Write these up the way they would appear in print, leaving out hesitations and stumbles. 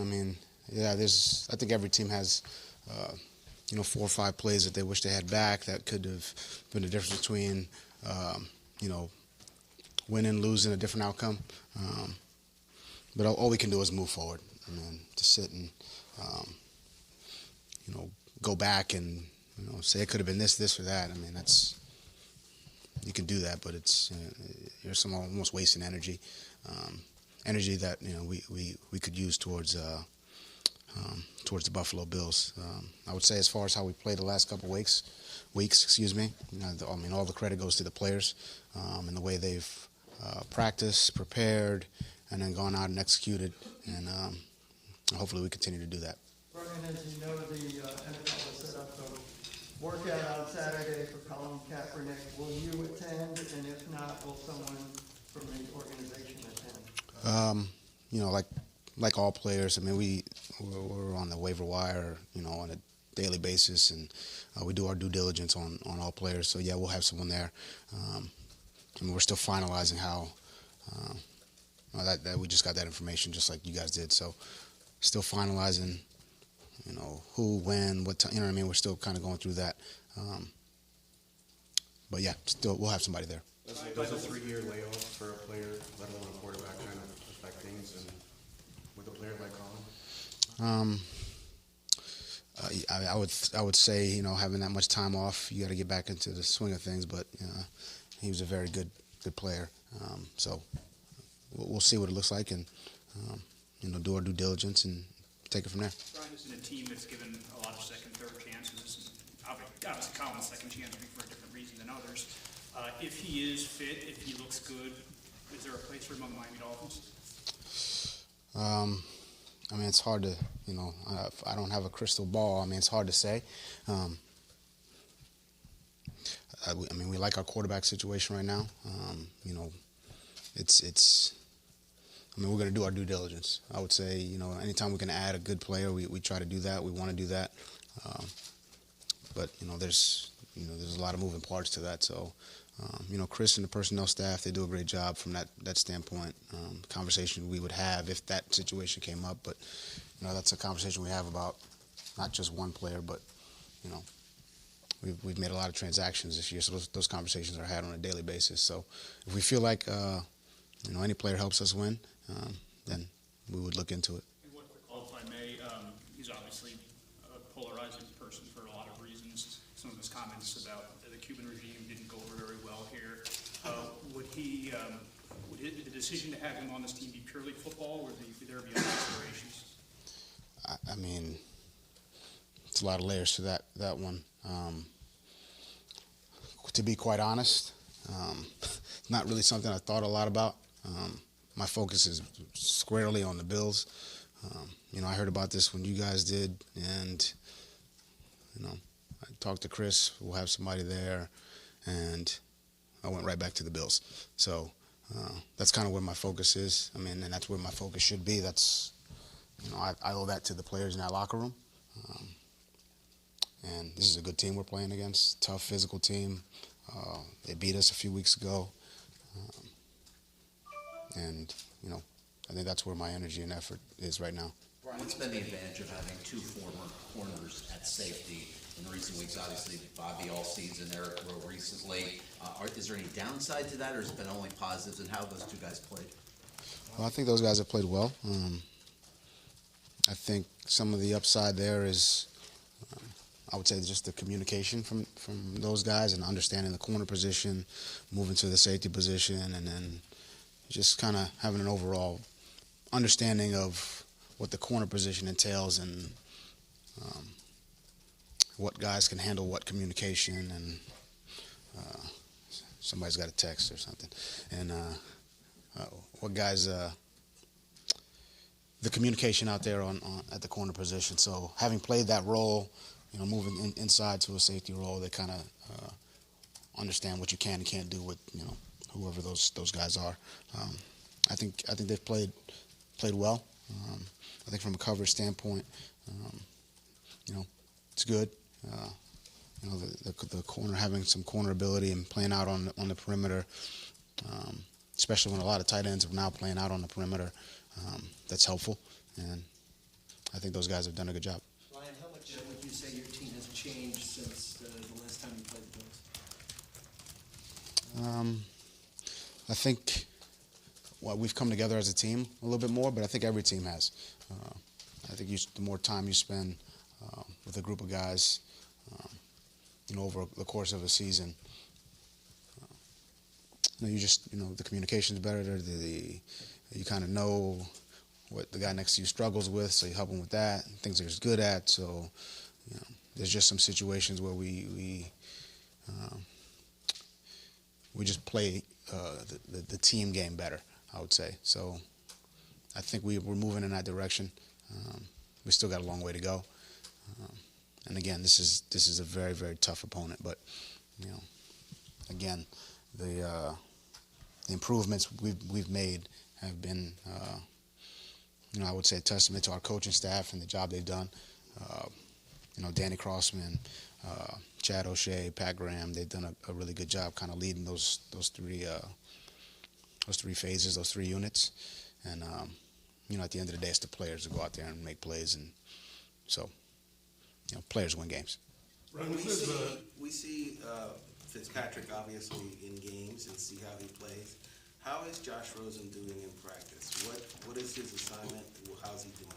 I mean, yeah, I think every team has, 4 or 5 plays that they wish they had back that could have been the difference between, um, you know, winning, losing, a different outcome. But all we can do is move forward. I mean, to sit and, um, go back and, say it could have been this, or that. I mean, you can do that, but you're almost wasting energy, energy that we could use towards the Buffalo Bills. I would say as far as how we played the last couple weeks, excuse me. I mean, all the credit goes to the players and the way they've practiced, prepared, and then gone out and executed. And hopefully we continue to do that. Brian, as you know, the NFL has set up a workout on Saturday for Colin Kaepernick. Will you attend? And if not, will someone from the organization attend? Like all players, I mean, we're on the waiver wire, on a daily basis, and we do our due diligence on all players. So yeah, we'll have someone there. I mean, we're still finalizing how. That we just got that information, just like you guys did. So, still finalizing, who, when, what time. What I mean? We're still kind of going through that. But yeah, still we'll have somebody there. Does a 3-year layoff for a player, let alone a quarterback, kind of affect things, and with a player like Colin? I would say, having that much time off, you got to get back into the swing of things. But he was a very good player. So we'll see what it looks like, and do our due diligence and take it from there. Brian, this is a team that's given a lot of second, third chances. Obviously, Colin's second chance will be for a different reason than others. If he is fit, if he looks good, is there a place for him on the Miami Dolphins? I mean, it's hard to, I don't have a crystal ball. I mean, it's hard to say. I mean, we like our quarterback situation right now. I mean, we're going to do our due diligence. I would say, anytime we can add a good player, we try to do that. We want to do that. But there's a lot of moving parts to that. So, Chris and the personnel staff, they do a great job from that standpoint. Conversation we would have if that situation came up. But, that's a conversation we have about not just one player, but, we've made a lot of transactions this year. So those conversations are had on a daily basis. So if we feel like, any player helps us win, then we would look into it. And one quick call, if I may. He's obviously a polarizing person for a lot of reasons. Some of his comments about the Cuban regime didn't go over very well here. Would the decision to have him on this team be purely football, or would there be other considerations? I mean, it's a lot of layers to that one. To be quite honest, it's not really something I thought a lot about. My focus is squarely on the Bills. I heard about this when you guys did, and I talked to Chris. We'll have somebody there, and I went right back to the Bills. So that's kind of where my focus is. I mean, and that's where my focus should be. That's I owe that to the players in that locker room. And this is a good team we're playing against, tough physical team. They beat us a few weeks ago. And I think that's where my energy and effort is right now. Brian, what's been the advantage of having 2 former corners at safety in recent weeks? Obviously, Bobby all season, Eric Rowe recently. Is there any downside to that, or has it been only positives, and how have those 2 guys played? Well, I think those guys have played well. I think some of the upside there is, I would say, just the communication from those guys and understanding the corner position, moving to the safety position, and then just kind of having an overall understanding of what the corner position entails and what guys can handle what communication. And somebody's got a text or something. And what guys, the communication out there at the corner position. So having played that role, moving inside to a safety role, they kind of understand what you can and can't do with whoever those guys are. I think they've played well. I think from a coverage standpoint, it's good. The corner having some corner ability and playing out on the perimeter, especially when a lot of tight ends are now playing out on the perimeter, that's helpful. And think those guys have done a good job. Ryan, how much would you say your team has changed since the last time you played the Bills? I think we've come together as a team a little bit more, but I think every team has. I think the more time you spend with a group of guys, over the course of a season, the communication's better. You kind of know what the guy next to you struggles with, so you help him with that, and things that he's good at. So, there's just some situations where we just play the team game better, I would say. So I think we're moving in that direction. We still got a long way to go. And again, this is a very, very tough opponent. But again, the improvements we've made have been, I would say, a testament to our coaching staff and the job they've done. Danny Crossman, Chad O'Shea, Pat Graham, they've done a really good job kind of leading those three phases, those three units. And, at the end of the day, it's the players to go out there and make plays. And so, players win games. We see Fitzpatrick obviously in games and see how he plays. How is Josh Rosen doing in practice? What is his assignment? How's he doing?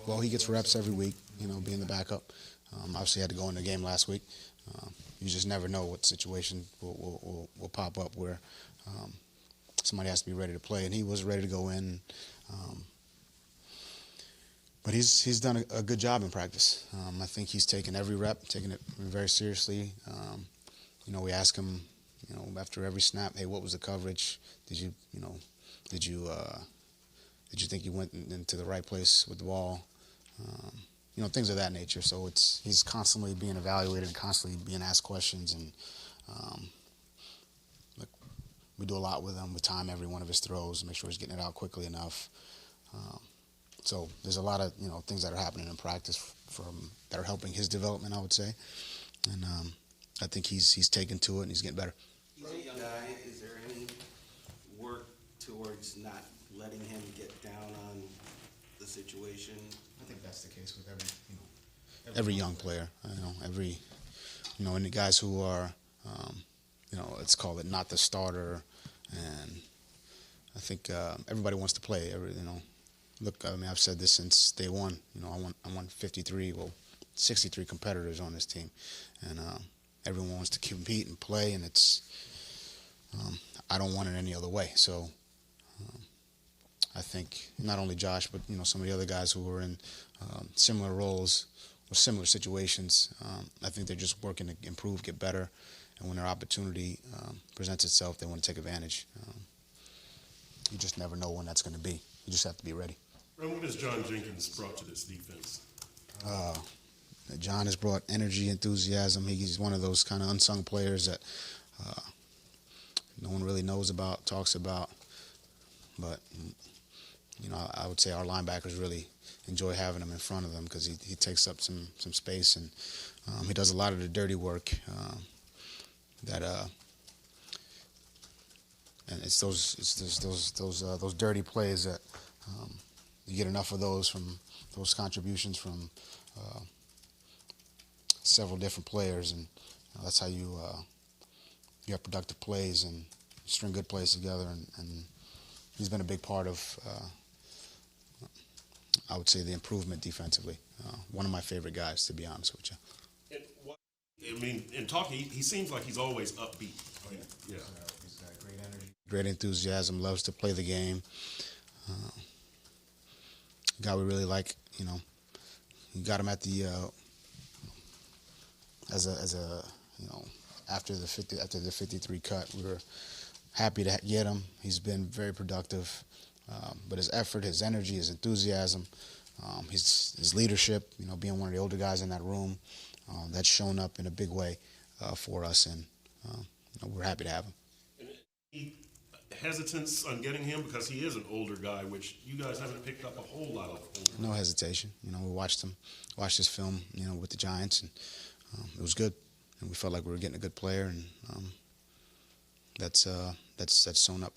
Well, he gets reps every week, being the backup. Obviously, had to go in the game last week. You just never know what situation will pop up where somebody has to be ready to play, and he was ready to go in. But he's done a good job in practice. I think he's taken every rep, taking it very seriously. We ask him, after every snap, hey, what was the coverage? Did you think you went into the right place with the ball? Things of that nature. So he's constantly being evaluated, constantly being asked questions, and we do a lot with him. We time every one of his throws, make sure he's getting it out quickly enough. So there's a lot of things that are happening in practice that are helping his development, I would say, and I think he's taken to it and he's getting better. He's a young guy. Is there any work towards not letting him get down on the situation? I think that's the case with every young player. And the guys who are, let's call it not the starter, and I think everybody wants to play. Look, I've said this since day one. I want 63 competitors on this team, and everyone wants to compete and play, and I don't want it any other way. So I think not only Josh, but some of the other guys who are in similar roles or similar situations, I think they're just working to improve, get better, and when their opportunity presents itself, they want to take advantage. You just never know when that's going to be. You just have to be ready. What has John Jenkins brought to this defense? John has brought energy, enthusiasm. He's one of those kind of unsung players that no one really knows about, talks about. But, I would say our linebackers really enjoy having him in front of them because he takes up some space, and he does a lot of the dirty work and it's those dirty plays that you get enough of those from those contributions from several different players, and that's how you have productive plays and string good plays together, and he's been a big part of I would say the improvement defensively. One of my favorite guys, to be honest with you. In talking, he seems like he's always upbeat. Oh, yeah. Yeah. He's got great energy, great enthusiasm, loves to play the game. Guy we really like, you got him at the after the 53 cut, we were happy to get him. He's been very productive, but his effort, his energy, his enthusiasm, his leadership, being one of the older guys in that room, that's shown up in a big way for us, and we're happy to have him. Any hesitance on getting him because he is an older guy, which you guys haven't picked up a whole lot of. No hesitation. We watched his film, with the Giants, and it was good, and we felt like we were getting a good player, and that's sewn up.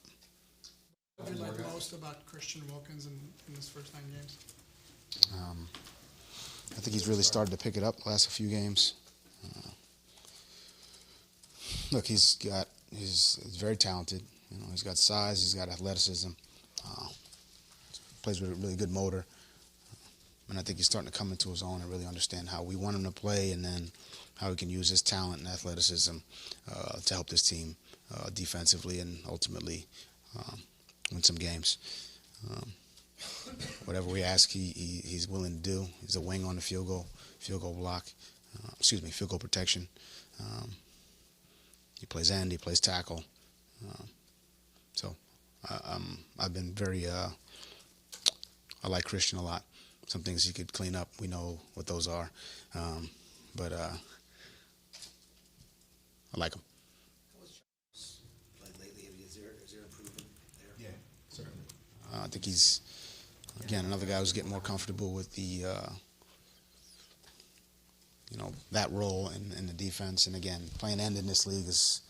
What did you like most about Christian Wilkins in his first 9 games? I think he's really started to pick it up the last few games. Look, he's very talented. You know, he's got size, he's got athleticism, plays with a really good motor, and I think he's starting to come into his own and really understand how we want him to play, and then how he can use his talent and athleticism to help this team defensively and ultimately win some games. Whatever we ask, he's willing to do. He's a wing on the field goal block, field goal protection. He plays end, he plays tackle. So I've been very, I like Christian a lot. Some things he could clean up, we know what those are. But I like him. Like lately, is there improvement there? Yeah, certainly. I think he's, again, another guy who's getting more comfortable with the, that role in the defense. And again, playing end in this league is,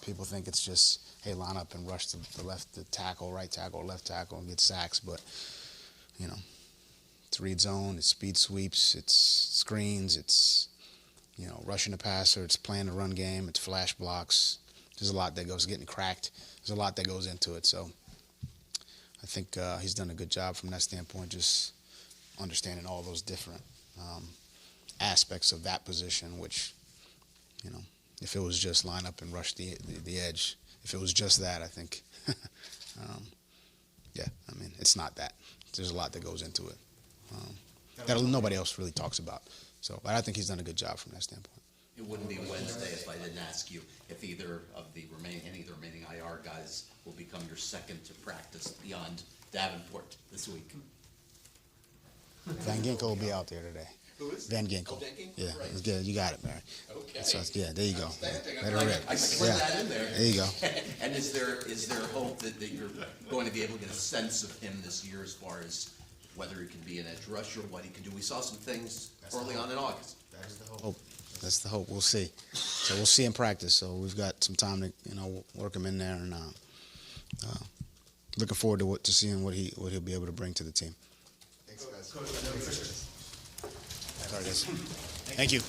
people think it's just, hey, line up and rush the tackle, right tackle, left tackle, and get sacks. But, it's read zone, it's speed sweeps, it's screens, it's, rushing the passer, it's playing the run game, it's flash blocks. There's a lot that goes, getting cracked. There's a lot that goes into it. So I think he's done a good job from that standpoint, just understanding all those different aspects of that position, which, if it was just line up and rush the edge, if it was just that, I think, it's not that. There's a lot that goes into it that nobody else really talks about. So, but I think he's done a good job from that standpoint. It wouldn't be Wednesday if I didn't ask you if any of the remaining IR guys will become your second to practice beyond Davenport this week. Van Ginkel will be out there today. Who is? Van Ginkel. Van Ginkel, Yeah, right. it's good. You got it, Barry. Okay. Yeah, there you go. Outstanding. Let her rip. I slid that in there. There you go. And is there hope that you're going to be able to get a sense of him this year as far as whether he can be an edge rusher, what he can do? We saw some things early on in August. That is the hope. That's the hope. We'll see. So we'll see in practice. So we've got some time to work him in there, and looking forward to seeing what he'll be able to bring to the team. Thanks, guys. Sorry, guys. Thank you.